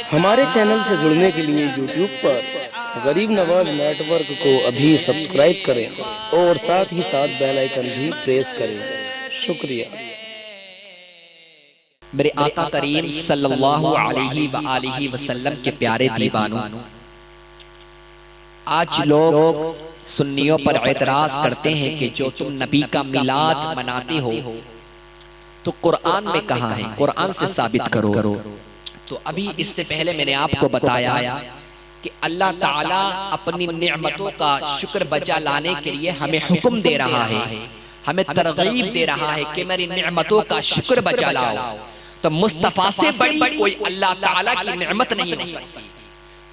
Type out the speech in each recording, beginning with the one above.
हमारे चैनल से जुड़ने के लिए यूट्यूब पर गरीब नवाज नेटवर्क को अभी सब्सक्राइब करें और साथ ही साथ बेल आइकन भी प्रेस करें। शुक्रिया। मेरे आका करीम सल्लल्लाहु अलैहि वसल्लम के प्यारे दीवानों, आज लोग सुन्नियों पर एतराज करते हैं कि जो तुम नबी का मिलाद मनाते हो तो कुरान में कहाँ है, कुरान से साबित करो। तो अभी इससे पहले मैंने आपको बताया कि अल्लाह ताला अपनी नेमतों का शुक्र बजा लाने के लिए हमें हुक्म दे रहा है, हमें तरगीब दे रहा है कि मेरी नेमतों का शुक्र बजा लाओ। तो मुस्तफ़ा से बड़ी कोई अल्लाह ताला की नेमत नहीं हो सकती,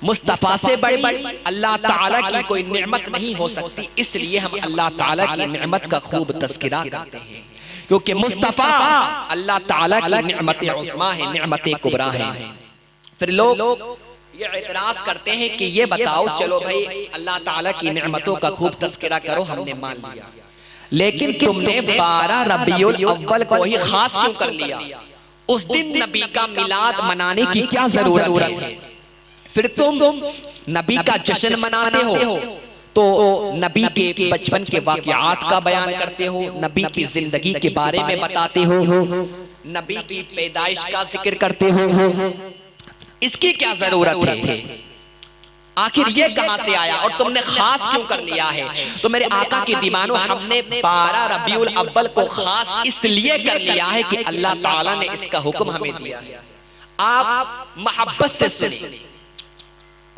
मुस्तफ़ा से बड़ी अल्लाह ताला की कोई नेमत नहीं हो सकती। इसलिए हम अल्लाह ताला की नेमत का खूब तज़किरा करते हैं, क्योंकि मुस्तफ़ा अल्लाह ताला की नेमत उस्मा है, नेमत कुबरा है। फिर लोग ये एतराज करते हैं कि ये बताओ, चलो भाई अल्लाह ताला की नेमतों का खूब तज़किरा करो, हमने मान लिया, लेकिन तुमने 12 रबीउल अव्वल को ही खास क्यों कर लिया? उस दिन नबी का मिलाद मनाने की क्या जरूरत है? फिर तुम नबी का जश्न मनाते हो तो नबी के बचपन के वाक़यात का बयान करते हो, नबी की जिंदगी के बारे में बताते हो, नबी की पैदाइश का जिक्र करते हो। इसकी क्या जरूरत है? आखिर ये कहां से आया और तुमने खास क्यों कर लिया है? तो मेरे आका के दीवानों, हमने 12 रबीउल अव्वल को खास इसलिए कर लिया है कि अल्लाह ताला ने इसका हुक्म हमें दिया है। आप मोहब्बत से सुने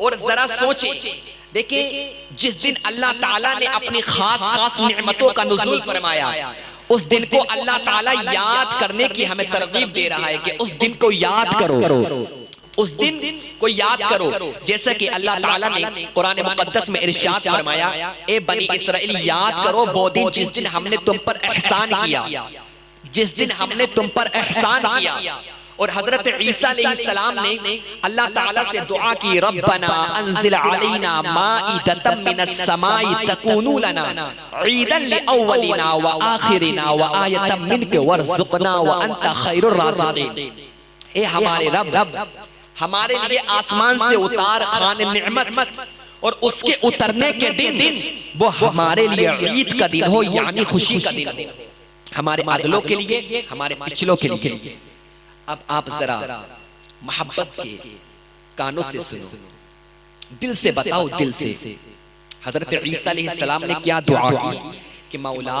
और जरा सोचे, देखिए जिस दिन अल्लाह ताला ने अपनी खास खास नेमतों का नुज़ूल फरमाया, उस दिन को अल्लाह ताला याद करने की हमें तरगीब दे रहा है कि उस दिन को याद करो, उस दिन को याद करो। जैसा कि अल्लाह ताला ने कुरान मुक़द्दस में इरशाद फरमाया, ए बनी इसराइल याद करो वो दिन जिस दिन हमने तुम पर एहसान किया, जिस दिन हमने तुम पर एहसान किया। और हजरत ईसा अलैहिस्सलाम ने अल्लाह ताला से दुआ की, रब्बना अंजिल अलैना माइदतम मिनस समाई तकूनु लना ईदन लिअव्वलिना व आखिरिना व आयतम मिनक वरज़ुक़ना व अंत खैरुर राज़िक़ीन। ए हमारे रब, हमारे लिए आसमान से उतार खान नेमत, और उसके उतरने के दिन वो हमारे लिए ईद का दिन हो, यानी खुशी का दिन, हमारे अगलों के लिए, हमारे पिछलों के लिए। अब आप जरा मोहब्बत के कानों से सुनो, दिल से बताओ, दिल से। हजरत ईसा अलैहिस्सलाम ने क्या दुआ की कि मौला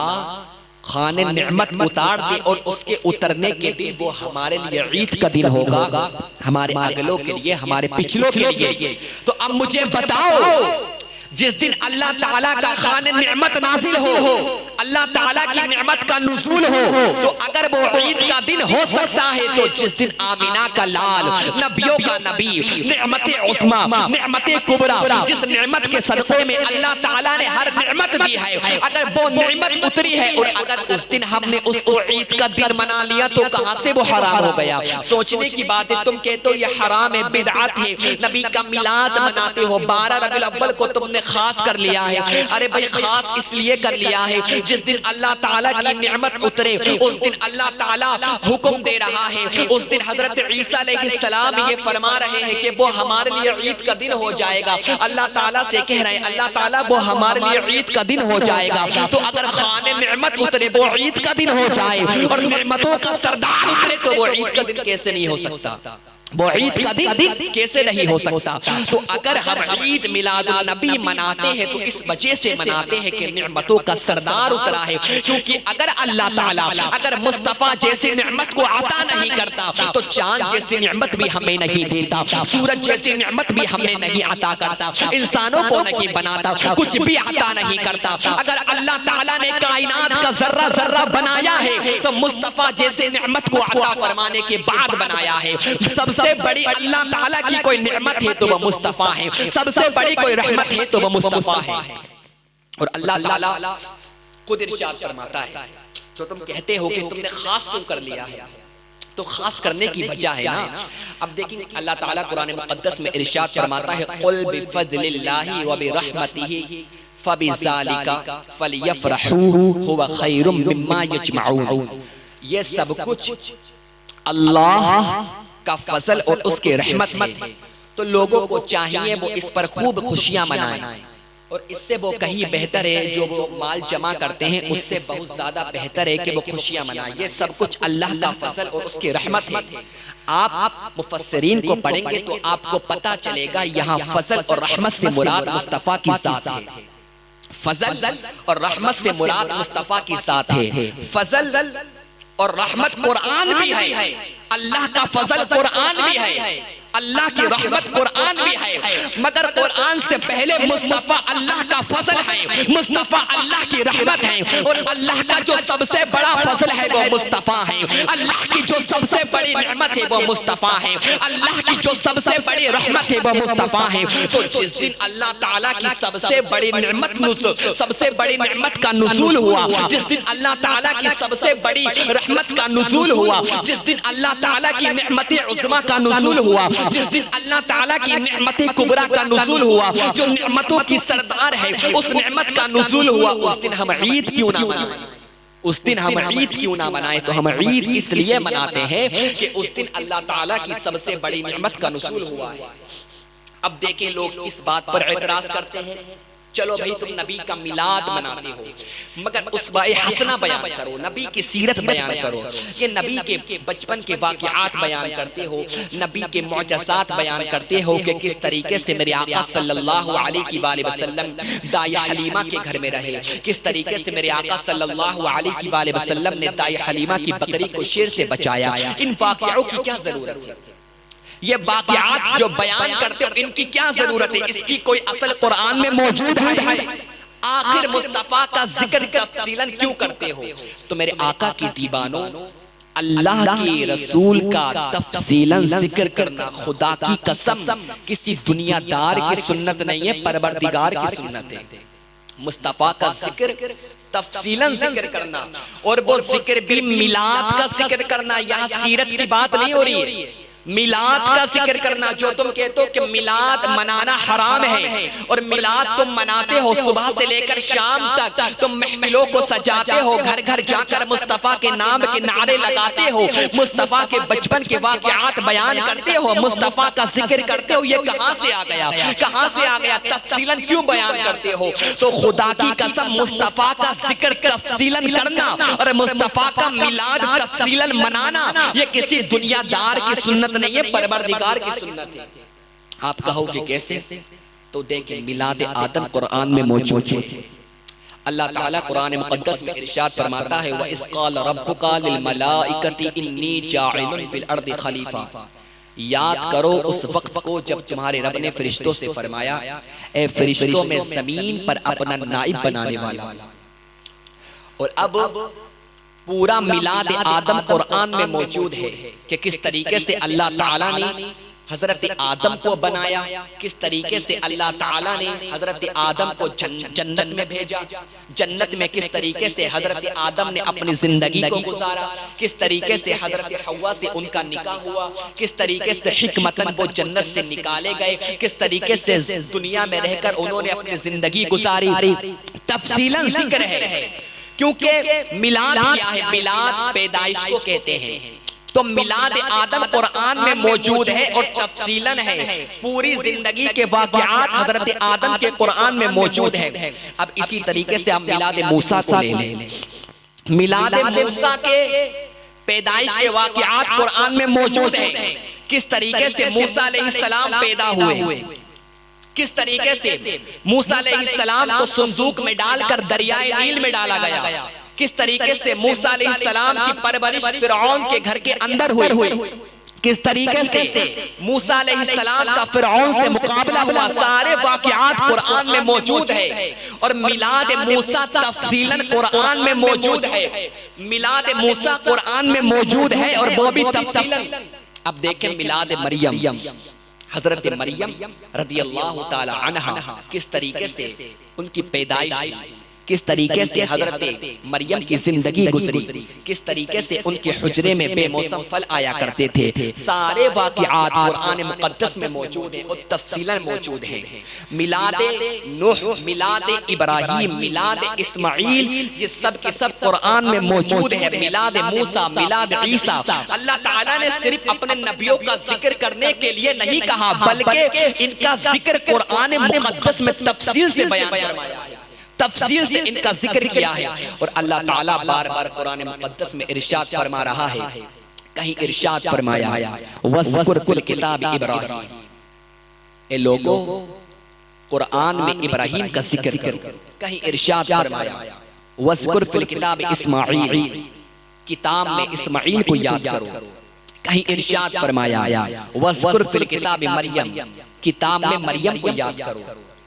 खाने नेमत उतार दे और उसके उतरने के दिन वो हमारे लिए ईद का दिन होगा, हमारे अगलों के लिए, हमारे पिछलों के लिए। तो अब मुझे बताओ, जिस दिन अल्लाह ताला का खाने नेमत नाजिल हो, अल्लाह ताला की नेमत का नुज़ूल हो, तो अगर वो ईद का दिन हो सकता है तो जिस दिन आमिना का लाल, नबियों का नबी, नेमत उस्मा, नेमत कुबरा, जिस नेमत के सदक़े में अल्लाह ताला ने हर नेमत दी है, अगर वो नेमत उतरी है और अगर उस दिन हमने उसको ईद का दिन मना लिया तो कहां से वो हराम हो गया? सोचने की बात है। तुम कहते हो ये हराम है, बिदअत है, नबी का मिलाद मनाते हो, 12 रबीउल अव्वल को तुमने खास कर लिया है। अरे भाई खास इसलिए कर लिया है, जिस दिन अल्लाह ताला की नेमत उतरे उस दिन अल्लाह ताला हुक्म दे रहा है, उस दिन हजरत ईसा अलैहिस्सलाम ये फरमा रहे हैं कि वो हमारे लिए ईद का दिन हो जाएगा। अल्लाह ताला से कह रहे हैं, अल्लाह ताला वो हमारे लिए ईद का दिन हो जाएगा। तो अगर खाने नेमत उतरे वो ईद का दिन हो जाए और नेमतों का सरदार उतरे तो वो ईद का दिन कैसे नहीं हो सकता? वो ईद का दिन कैसे नहीं हो सकता? तो अगर हम ईद मिलादुन नबी मनाते हैं तो इस वजह से मनाते हैं कि नेमतों का सरदार उतरा है। क्योंकि अगर अल्लाह ताला अगर मुस्तफ़ा जैसी नेमत को अता नहीं करता तो चांद जैसी नेमत भी हमें नहीं देता, सूरज जैसी नेमत भी हमें नहीं अता करता, इंसानों को नहीं बनाता, कुछ भी अता नहीं करता। अगर अल्लाह ताला ने कायनात का जर्रा जर्रा बनाया है तो मुस्तफ़ा जैसे नेमत को अता फरमाने के बाद बनाया है। सबसे बड़ी अल्लाह ताला की कोई नेमत है तो वह मुस्तफ़ा है, सबसे बड़ी कोई रहमत है तो वह मुस्तफ़ा है। और अल्लाह ताला खुद इरशाद फरमाता है, तो तुम कहते हो कि तुमने खास क्यों कर लिया है, तो खास करने की वजह है ना। अब देखिए अल्लाह ताला कुरान मुक़द्दस में इरशाद फरमाता है, क़ुल बिफ़ज़लिल्लाहि व बिरहमतिही फ़बिज़ालिका फ़लियफ़रहू हुवा ख़ैरुम मिम्मा यजमऊन। ये सब कुछ अल्लाह का फजल और उसकी रहमत है, तो लोगों को चाहिए वो इस पर खूब खुशियां मनाएं। और इससे वो कहीं बेहतर है जो वो माल जमा करते हैं, उससे बहुत ज्यादा बेहतर है कि वो खुशियां मनाएं। ये सब कुछ अल्लाह का फजल और उसकी रहमत है। आप मुफस्सिरीन को पढ़ेंगे तो आपको पता चलेगा यहाँ फजल और रहमत से मुराद मुस्तफ़ा की साथ है। फजल और रहमत से मुराद मुस्तफ़ा की साथ है। फजल और रहमत कुरान भी है, अल्लाह का फजल कुरान भी है, अल्लाह की रहमत कुरान भी है, मगर कुरान से पहले मुस्तफ़ा अल्लाह का फजल है, मुस्तफ़ा अल्लाह की रहमत है। और अल्लाह का जो सबसे बड़ा फजल है वो मुस्तफ़ा है, अल्लाह की जो सबसे बड़ी रहमत है वो मुस्तफ़ा है, अल्लाह की जो सबसे बड़ी रहमत है वो मुस्तफ़ा है। तो जिस दिन अल्लाह ताला की सबसे बड़ी नेमत का नुज़ूल हुआ, जिस दिन अल्लाह ताला की सबसे बड़ी रहमत का नुज़ूल हुआ, जिस दिन अल्लाह ताला की नेमत उज़्मा का नुज़ूल हुआ, जिस दिन अल्लाह ताला की नेमत कुबरा का नुज़ूल हुआ, जो नेमतों की सरदार है उस नेमत का नुज़ूल हुआ, उस दिन हम ईद क्यों ना मनाएं? उस दिन हम ईद क्यों ना मनाएं? तो हम ईद इसलिए मनाते हैं कि उस दिन अल्लाह ताला की सबसे बड़ी नेमत का नुज़ूल हुआ है। अब देखें लोग इस बात पर एतराज करते हैं, चलो भाई तुम नबी का मिलाद मनाते हो, मगर उसवाए हसना बयान करो, नबी की सीरत बयान करो, ये नबी के बचपन के वाक़यात बयान करते हो, नबी के मौजज़ात बयान करते हो कि किस तरीके से मेरे आका सल्लल्लाहु अलैहि वसल्लम दाई हलीमा के घर में रहे, किस तरीके से मेरे आका सल्लल्लाहु अलैहि वसल्लम ने दाई हलीमा की बकरी को शेर से बचाया। इन वाक़याओं की क्या जरूरत है? ये वाक़यात जो बयान करते हो इनकी क्या जरूरत है? इसकी कोई असल कुरान में मौजूद है? आखिर मुस्तफ़ा का जिक्र तफसीलन क्यों करते हो? तो मेरे आका की दीवानों, अल्लाह के रसूल का तफसीलन जिक्र करना खुदा की कसम किसी दुनियादार की सुन्नत नहीं है, परवरदिगार की सुन्नत है। मुस्तफ़ा का जिक्र तफसीलन जिक्र करना, और वो जिक्र भी मिलाद का जिक्र करना। यहाँ सीरत की बात नहीं हो रही है, मिलाद का जिक्र करना। जो तुम कहते हो कि मिलाद मनाना हराम है और मिलाद तुम मनाते हो, सुबह से लेकर शाम तक तुम महफिलों को सजाते हो, घर घर जाकर मुस्तफ़ा के नाम के नारे लगाते हो, मुस्तफ़ा के बचपन के वाक़यात बयान करते हो, मुस्तफ़ा का जिक्र करते हो, ये कहाँ से आ गया? कहाँ से आ गया? तफसीलन क्यों बयान करते हो? तो खुदा की कसम मुस्तफ़ा का जिक्र तफसीलन करना और मुस्तफ़ा का मिलाद तफसीलन मनाना ये किसी दुनियादार की सुन्नत नहीं है, परवरदिगार की सुन्नत है। आप कहोगे कैसे? तो देखिए, मिलाद आदम कुरान में मौजूद है। अल्लाह ताला कुरान मुक़द्दस में इरशाद फरमाता है, व इज़ क़ाल रब्बुका लिल मलाइकति इन्नी जाइलुन फिल अर्दि खलीफा। याद करो उस वक्त को जब तुम्हारे रब ने फरिश्तों से फरमाया, ए फरिश्तों में जमीन पर अपना नाइब बनाने वाला। और अब पूरा मिलाद आदम कुरान में मौजूद है कि किस तरीके से अल्लाह ताला ने हजरत आदम को बनाया, किस तरीके से अल्लाह ताला ने हजरत आदम को जन्नत में भेजा, जन्नत में किस तरीके से हजरत आदम ने अपनी जिंदगी को गुजारा, किस तरीके से हजरत हव्वा से उनका निकाह हुआ, किस तरीके से हिकमतन वो जन्नत से निकाले गए, किस तरीके से दुनिया में रहकर उन्होंने अपनी जिंदगी गुजारी। तफसीलन जिक्र है, क्योंकि मिलाद क्या है? मिलाद पैदाइश को कहते हैं। तो मिलाद आदम कुरान में मौजूद है और तफसीलन है, पूरी जिंदगी के वाक़यात हजरत आदम के कुरान में मौजूद है। अब इसी तरीके से हम मिलाद मूसा को ले लें। मिलाद मूसा के पैदाइश के वाक़यात कुरान में मौजूद है, किस तरीके से मूसा अलैहिस्सलाम पैदा हुए, किस तरीके से मूसा अलैहिस्सलाम को संदूक में डालकर दरियाए नील में डाला गया, किस तरीके से मूसा अलैहिस्सलाम की परवरिश फिरौन के घर के अंदर हुई, किस तरीके से मूसा अलैहिस्सलाम का फिरौन से मुकाबला हुआ। सारे वाक़यात कुरान में मौजूद है और मिलाद मूसा तफसीलन कुरान में मौजूद है। मिलाद मूसा कुरान में मौजूद है और वो भी तफसीलन। अब देखें मिलाद मरियम, हजरत मरियम रज़ियल्लाहु ताला अन्हा किस तरीके से उनकी पैदाइश, किस तरीके से हजरत मरियम की जिंदगी गुजरी, किस तरीके से उनके हुजरे में बेमौसम फल आया करते थे, सारे वाक़िआत कुरान मुक़द्दस में मौजूद हैं और तफसीलन मौजूद हैं। मिलादे नूह, मिलादे इब्राहीम, मिलादे इस्माइल, ये सब के सब कुरान में मौजूद है। मिलादे मूसा, मिलादे ईसा। अल्लाह ताला ने सिर्फ अपने नबियों का जिक्र करने के लिए नहीं कहा, बल्कि इनका जिक्र कुरान मुक़द्दस में तफसील से बयान फरमाया है, तफसील से इनका जिक्र किया है। और अल्लाह ताला बार बार कुरान मुक़द्दस में इरशाद फरमा रहा है, कहीं इरशाद फरमाया है वज़्कुर फिल किताब इब्राहीम, ए लोगों कुरान में इब्राहीम का जिक्र करो। कहीं इरशाद फरमाया वज़्कुर फिल किताब इस्माइल, किताब में इस्माइल को याद करो। कहीं इरशाद फरमाया वज़्कुर फिल किताब मरियम, किताब में मरियम को याद करो।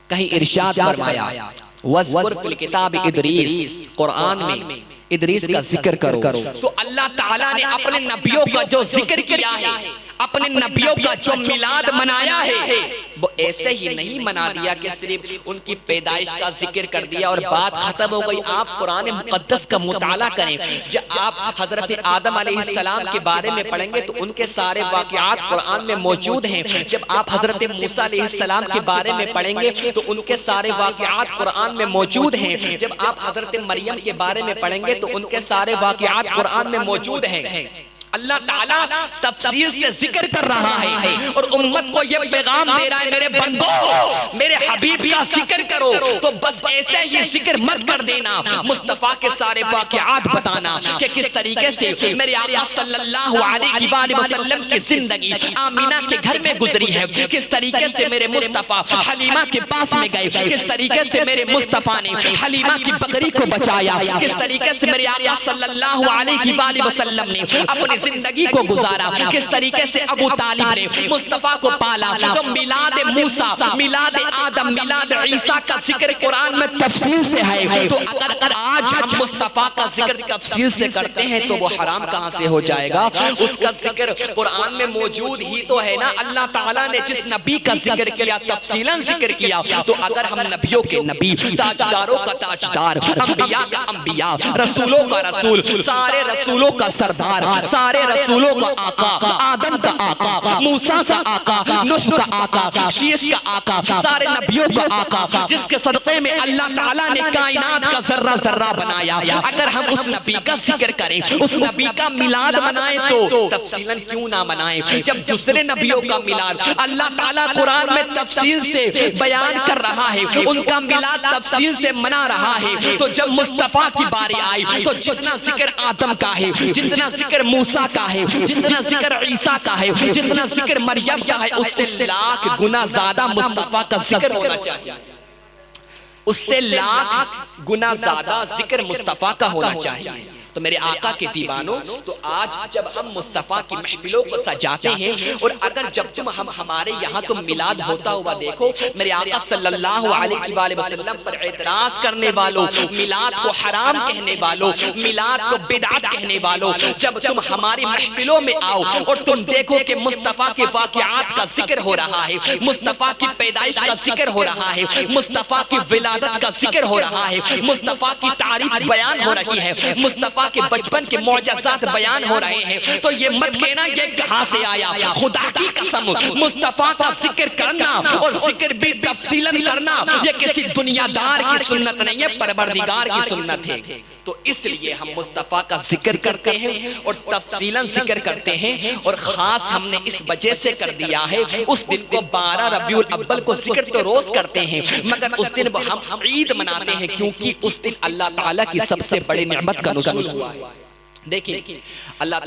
कहीं इरशाद फरमाया वज़्कुर फिल किताब इदरीस, कुरान में इदरीस का जिक्र करो। तो अल्लाह ताला ने अपने नबियों का जो जिक्र किया है, अपने नबियों का जो मिलाद मनाया है, वो ऐसे ही नहीं मना दिया कि सिर्फ उनकी पैदाइश का जिक्र कर दिया और बात खत्म हो गई। आप कुरान मुक़द्दस का मुताला करें, जब आप हजरत आदम अलैहिस्सलाम के बारे में पढ़ेंगे तो उनके सारे वाक़िआत कुरान में मौजूद हैं। जब आप हजरत मूसा अलैहिस्सलाम के बारे में पढ़ेंगे तो उनके सारे वाक़िआत कुरान में मौजूद हैं। जब आप हजरत मरियम के बारे में पढ़ेंगे तो उनके सारे वाक़िआत कुरान में मौजूद हैं। अल्लाह ताला तफसील से जिक्र कर रहा है और उम्मत को यह पैगाम दे रहा है, मेरे बंदो मेरे हबीब का जिक्र करो। तो बस ऐसे ही जिक्र मत कर देना, मुस्तफा के सारे वाक़िआत बताना कि किस तरीके से मेरे आका सल्लल्लाहु अलैहि वसल्लम की जिंदगी आमीना के घर में गुजरी है, किस तरीके से मेरे मुस्तफा हलीमा के पास में गए, किस तरीके से मेरे मुस्तफा ने हलीमा की बकरी को बचाया, किस तरीके से मेरे आका सल्लल्लाहु अलैहि वसल्लम ने अपनी जिंदगी को गुजारा, किस तरीके से अबू तालिब ने मुस्तफा को पाला। तो मिलाद मूसा, मिलाद आदम, मिलाद ईसा का जिक्र कुरान में तफसील से है। तो अगर आज हम मुस्तफा का जिक्र तफसील से करते हैं तो वो हराम कहां से हो जाएगा? उसका जिक्र कुरान में मौजूद ही तो है ना। अल्लाह ताला ने जिस नबी का जिक्र किया, तफसीलन जिक्र किया, तो अगर हम नबियों के नबी, ताजदारों का ताजदार, अंबिया का अंबिया, रसूलों का रसूल, सारे रसूलों का सरदार, सारे रसूलों का आका, आदम का आका, मूसा का आका, नूह का आका, शीश का आका, सारे नबियों का आका, जिसके सदक़े में अल्लाह ताला ने कायनात का जर्रा जर्रा बनाया, अगर हम उस नबी का जिक्र करें, उस नबी का मिलाद मनाएं तो तफसीलन क्यों ना मनाएं? जब दूसरे नबियों का मिलाद अल्लाह ताला कुरान में तफसील से बयान कर रहा है, उनका मिलाद तफसील से मना रहा है, तो जब मुस्तफा की बारी आई तो जितना जिक्र आदम का है, जितना जिक्र मूसा का है, जितना जिक्र ईसा का है, जितना जिक्र मरियम का है, उससे लाख गुना ज्यादा मुस्तफा का जिक्र होना चाहिए। उससे लाख गुना ज्यादा जिक्र मुस्तफा का होना चाहिए। तो मेरे आका के दीवानों, तो आज जब हम मुस्तफा की महफिलों को सजाते हैं और अगर जब तुम हम हमारे यहाँ तुम मिलाद होता हुआ देखो, मेरे आका सल्लल्लाहु अलैहि वसल्लम पर एतराज करने वालों, मिलाद को हराम कहने वालों, मिलाद को बिदअत कहने वालों, जब तुम हमारी महफिलों में आओ और तुम देखो कि मुस्तफा के वाक़िआत का जिक्र हो रहा है, मुस्तफा की पैदाइश का जिक्र हो रहा है, मुस्तफा की विलादत का जिक्र हो रहा है, मुस्तफा की तारीफ बयान हो रही है, मुस्तफा के बचपन के मौजज़ात बयान हो रहे हैं, तो ये मत कहना ये कहां से आया। खुदा की कसम, मुस्तफा का जिक्र करना और जिक्र भी तफसीलन करना ये किसी दुनियादार की सुन्नत नहीं है, परवरदिगार की सुन्नत है। तो इसलिए हम मुस्तफा का जिक्र करते हैं और तफसीलन जिक्र करते हैं, और खास हमने इस वजह से कर दिया है, उस दिन को 12 रबीउल अव्वल को जिक्र तो रोज करते हैं, मगर उस दिन हम ईद मनाते हैं क्योंकि उस दिन अल्लाह ताला की सबसे बड़ी नेमत का नुज़ूल हुआ है। देखिए अल्लाह